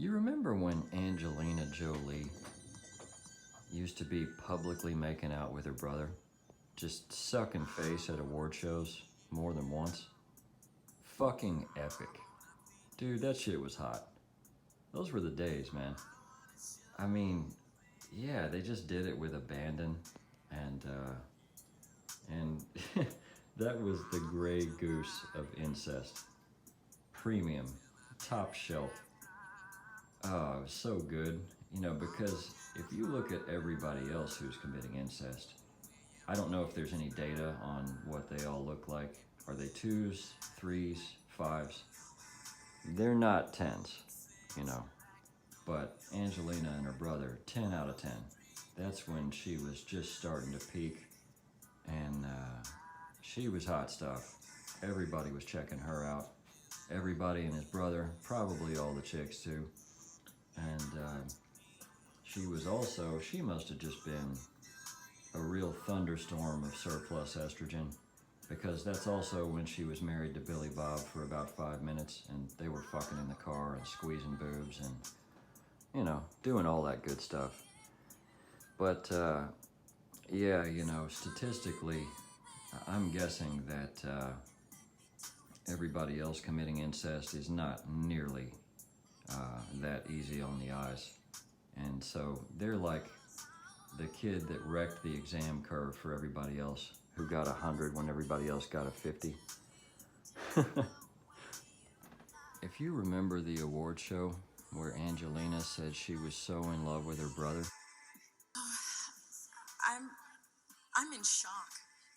You remember when Angelina Jolie used to be publicly making out with her brother? Just sucking face at award shows more than once? Fucking epic. Dude, that shit was hot. Those were the days, man. I mean, yeah, they just did it with abandon, and that was the gray goose of incest. Premium, top shelf. Oh, it was so good. You know, because if you look at everybody else who's committing incest, I don't know if there's any data on what they all look like. Are they twos, threes, fives? They're not tens, you know. But Angelina and her brother, 10 out of 10. That's when she was just starting to peak, and she was hot stuff. Everybody was checking her out. Everybody and his brother, probably all the chicks too. And she must have just been a real thunderstorm of surplus estrogen, because that's also when she was married to Billy Bob for about 5 minutes, and they were fucking in the car and squeezing boobs and, you know, doing all that good stuff. But, yeah, you know, statistically, I'm guessing that everybody else committing incest is not nearly that easy on the eyes. And so they're like the kid that wrecked the exam curve for everybody else, who got 100 when everybody else got a 50. If you remember the award show where Angelina said she was so in love with her brother. I'm in shock,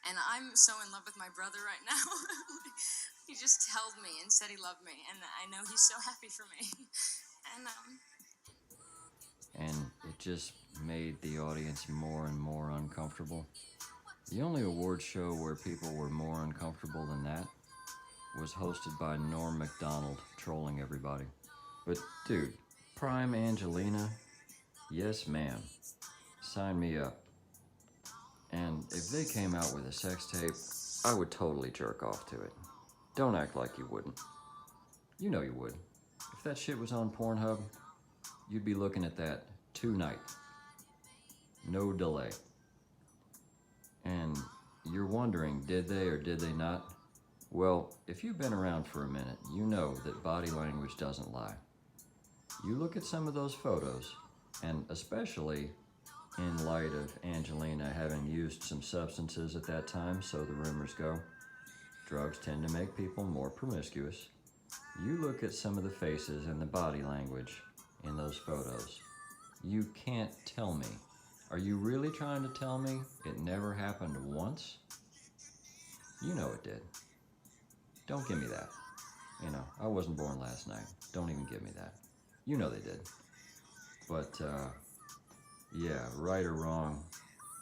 and I'm so in love with my brother right now. He just held me and said he loved me, and I know he's so happy for me. And it just made the audience more and more uncomfortable. The only award show where people were more uncomfortable than that was hosted by Norm Macdonald trolling everybody. But dude, prime Angelina, yes ma'am, sign me up. And if they came out with a sex tape, I would totally jerk off to it. Don't act like you wouldn't. You know you would. If that shit was on Pornhub, you'd be looking at that tonight. No delay. And you're wondering, did they or did they not? Well, if you've been around for a minute, you know that body language doesn't lie. You look at some of those photos, and especially in light of Angelina having used some substances at that time, so the rumors go. Drugs tend to make people more promiscuous. You look at some of the faces and the body language in those photos. You can't tell me. Are you really trying to tell me it never happened once? You know it did. Don't give me that. You know, I wasn't born last night. Don't even give me that. You know they did. But, yeah, right or wrong,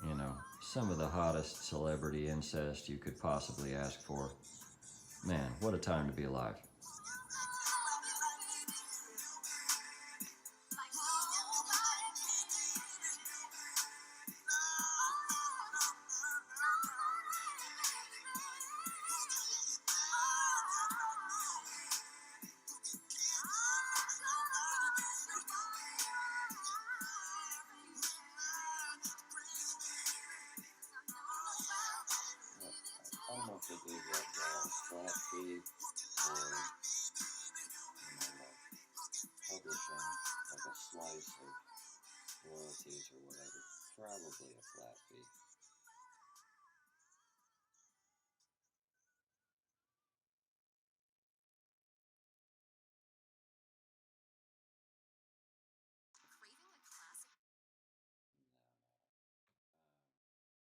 you know, some of the hottest celebrity incest you could possibly ask for. Man, what a time to be alive. I don't know if they gave that guy a flat fee or, publishing like a slice of royalties or whatever. Probably a flat fee.